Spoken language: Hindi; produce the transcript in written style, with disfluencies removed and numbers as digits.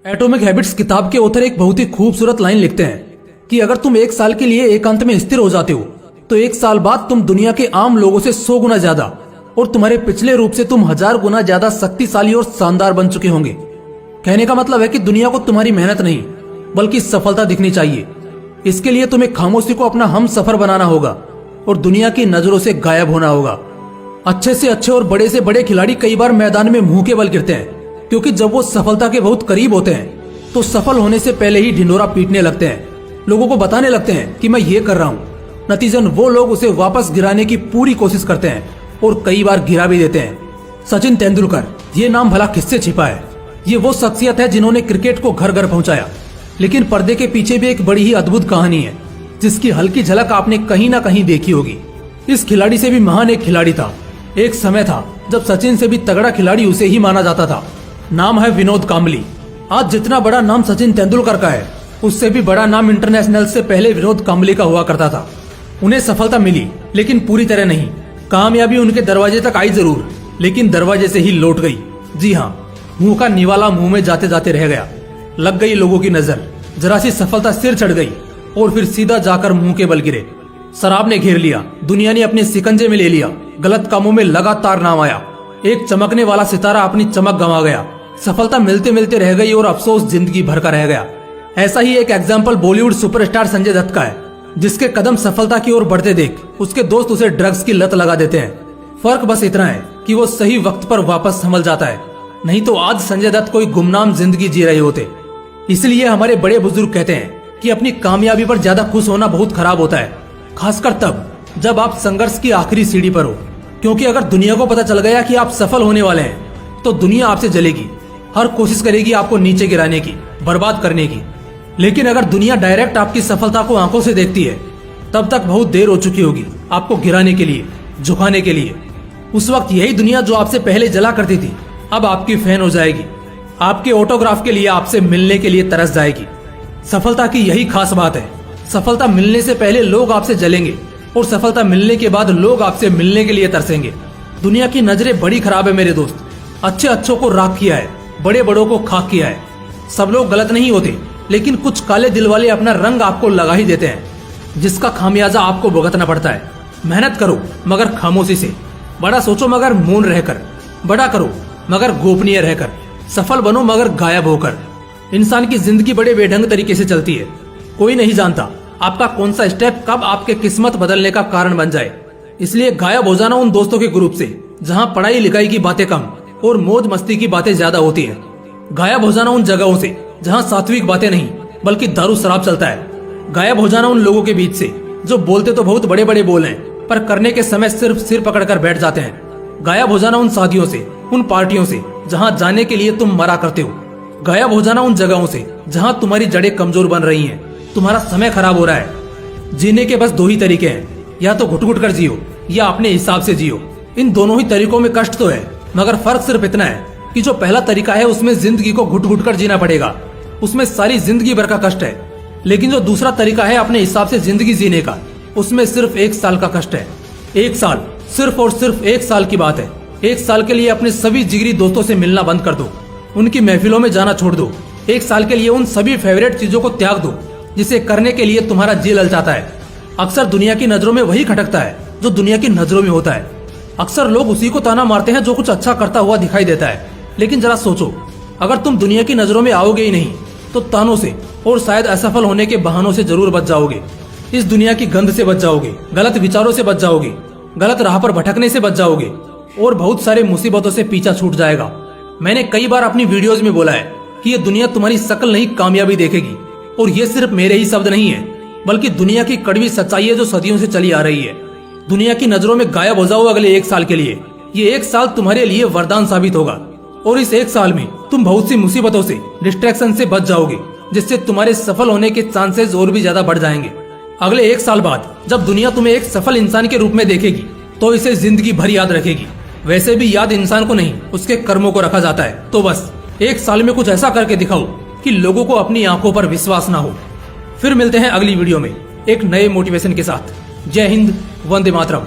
एटॉमिक हैबिट्स किताब के ऑथर एक बहुत ही खूबसूरत लाइन लिखते हैं कि अगर तुम एक साल के लिए एकांत में स्थिर हो जाते हो तो एक साल बाद तुम दुनिया के आम लोगों से 100 गुना ज्यादा और तुम्हारे पिछले रूप से तुम 1000 गुना ज्यादा शक्तिशाली और शानदार बन चुके होंगे। कहने का मतलब है कि दुनिया को तुम्हारी मेहनत नहीं बल्कि सफलता दिखनी चाहिए। इसके लिए तुम्हें खामोशी को अपना हम सफर बनाना होगा और दुनिया की नजरों से गायब होना होगा। अच्छे से अच्छे और बड़े से बड़े खिलाड़ी कई बार मैदान में मुंह के बल गिरते हैं, क्योंकि जब वो सफलता के बहुत करीब होते हैं तो सफल होने से पहले ही ढिंढोरा पीटने लगते हैं, लोगों को बताने लगते हैं कि मैं ये कर रहा हूँ। नतीजन वो लोग उसे वापस गिराने की पूरी कोशिश करते हैं और कई बार गिरा भी देते हैं। सचिन तेंदुलकर, ये नाम भला किससे छिपा है? ये वो शख्सियत है जिन्होंने क्रिकेट को घर घर पहुंचाया, लेकिन पर्दे के पीछे भी एक बड़ी ही अद्भुत कहानी है जिसकी हल्की झलक आपने कहीं ना कहीं देखी होगी। इस खिलाड़ी से भी महान एक खिलाड़ी था। एक समय था जब सचिन से भी तगड़ा खिलाड़ी उसे ही माना जाता था। नाम है विनोद कांबली। आज जितना बड़ा नाम सचिन तेंदुलकर का है, उससे भी बड़ा नाम इंटरनेशनल से पहले विनोद कांबली का हुआ करता था। उन्हें सफलता मिली लेकिन पूरी तरह नहीं। कामयाबी उनके दरवाजे तक आई जरूर, लेकिन दरवाजे से ही लौट गई। जी हाँ, मुंह का निवाला मुंह में जाते जाते रह गया। लग गई लोगों की नजर, जरा सी सफलता सिर चढ़ गई और फिर सीधा जाकर मुंह के बल गिरे। शराब ने घेर लिया, दुनिया ने अपने सिकंजे में ले लिया, गलत कामों में लगातार नाम आया। एक चमकने वाला सितारा अपनी चमक गंवा गया। सफलता मिलते मिलते रह गई और अफसोस जिंदगी भर का रह गया। ऐसा ही एक एग्जाम्पल बॉलीवुड सुपरस्टार संजय दत्त का है, जिसके कदम सफलता की ओर बढ़ते देख उसके दोस्त उसे ड्रग्स की लत लगा देते हैं। फर्क बस इतना है कि वो सही वक्त पर वापस संभल जाता है, नहीं तो आज संजय दत्त कोई गुमनाम जिंदगी जी रहे होते। इसलिए हमारे बड़े बुजुर्ग कहते हैं कि अपनी कामयाबी पर ज्यादा खुश होना बहुत खराब होता है, खासकर तब जब आप संघर्ष की आखिरी सीढ़ी पर हो। क्योंकि अगर दुनिया को पता चल गया कि आप सफल होने वाले हैं तो दुनिया आपसे जलेगी, हर कोशिश करेगी आपको नीचे गिराने की, बर्बाद करने की। लेकिन अगर दुनिया डायरेक्ट आपकी सफलता को आंखों से देखती है, तब तक बहुत देर हो चुकी होगी आपको गिराने के लिए, झुकाने के लिए। उस वक्त यही दुनिया जो आपसे पहले जला करती थी अब आपकी फैन हो जाएगी, आपके ऑटोग्राफ के लिए, आपसे मिलने के लिए तरस जाएगी। सफलता की यही खास बात है, सफलता मिलने से पहले लोग आपसे जलेंगे और सफलता मिलने के बाद लोग आपसे मिलने के लिए तरसेंगे। दुनिया की नजरें बड़ी खराब है मेरे दोस्त। अच्छे अच्छों को राख किया है, बड़े बड़ों को खाक किया है। सब लोग गलत नहीं होते, लेकिन कुछ काले दिल वाले अपना रंग आपको लगा ही देते हैं, जिसका खामियाजा आपको भुगतना पड़ता है। मेहनत करो मगर खामोशी से, बड़ा सोचो मगर मौन रहकर, बड़ा करो मगर गोपनीय रहकर, सफल बनो मगर गायब होकर। इंसान की जिंदगी बड़े बेढंग तरीके से चलती है। कोई नहीं जानता आपका कौन सा स्टेप कब आपके किस्मत बदलने का कारण बन जाए। इसलिए गायब हो जाना उन दोस्तों के ग्रुप से जहां पढ़ाई लिखाई की बातें कम और मौज मस्ती की बातें ज्यादा होती है। गायब हो जाना उन जगहों से जहां सात्विक बातें नहीं बल्कि दारू शराब चलता है। गायब हो जाना उन लोगों के बीच से जो बोलते तो बहुत बड़े बड़े बोल हैं, पर करने के समय सिर्फ सिर पकड़कर बैठ जाते हैं। गायब हो जाना उन शादियों से, उन पार्टियों से जहां जाने के लिए तुम मरा करते हो। गायब हो जाना उन जगहों से जहां तुम्हारी जड़ें कमजोर बन रही हैं, तुम्हारा समय खराब हो रहा है। जीने के बस 2 ही तरीके हैं, या तो घुट घुट कर जियो या अपने हिसाब से जियो। इन दोनों ही तरीकों में कष्ट तो है, मगर फर्क सिर्फ इतना है कि जो पहला तरीका है उसमें जिंदगी को घुट घुट कर जीना पड़ेगा, उसमें सारी जिंदगी भर का कष्ट है। लेकिन जो दूसरा तरीका है अपने हिसाब से जिंदगी जीने का, उसमें सिर्फ 1 साल का कष्ट है। 1 साल, सिर्फ और सिर्फ 1 साल की बात है। 1 साल के लिए अपने सभी जिगरी दोस्तों से मिलना बंद कर दो, उनकी महफिलों में जाना छोड़ दो। 1 साल के लिए उन सभी फेवरेट चीजों को त्याग दो जिसे करने के लिए तुम्हारा जी ललचाता है। अक्सर दुनिया की नजरों में वही खटकता है जो दुनिया की नजरों में होता है। अक्सर लोग उसी को ताना मारते हैं जो कुछ अच्छा करता हुआ दिखाई देता है। लेकिन जरा सोचो, अगर तुम दुनिया की नजरों में आओगे ही नहीं तो तानों से और शायद असफल होने के बहानों से जरूर बच जाओगे। इस दुनिया की गंध से बच जाओगे, गलत विचारों से बच जाओगे, गलत राह पर भटकने से बच जाओगे और बहुत सारे मुसीबतों से पीछा छूट जाएगा। मैंने कई बार अपनी वीडियोज में बोला है कि ये दुनिया तुम्हारी शक्ल नहीं कामयाबी देखेगी, और ये सिर्फ मेरे ही शब्द नहीं है बल्कि दुनिया की कड़वी सच्चाई है जो सदियों से चली आ रही है। दुनिया की नजरों में गायब हो जाओ अगले 1 साल के लिए। ये 1 साल तुम्हारे लिए वरदान साबित होगा और इस 1 साल में तुम बहुत सी मुसीबतों से, डिस्ट्रैक्शन से बच जाओगे, जिससे तुम्हारे सफल होने के चांसेस और भी ज्यादा बढ़ जाएंगे। अगले 1 साल बाद जब दुनिया तुम्हें एक सफल इंसान के रूप में देखेगी तो इसे जिंदगी भर याद रखेगी। वैसे भी याद इंसान को नहीं उसके कर्मों को रखा जाता है। तो बस 1 साल में कुछ ऐसा करके दिखाओ कि लोगों को अपनी आंखों पर विश्वास ना हो। फिर मिलते हैं अगली वीडियो में एक नए मोटिवेशन के साथ। जय हिंद, वंदे मातरम।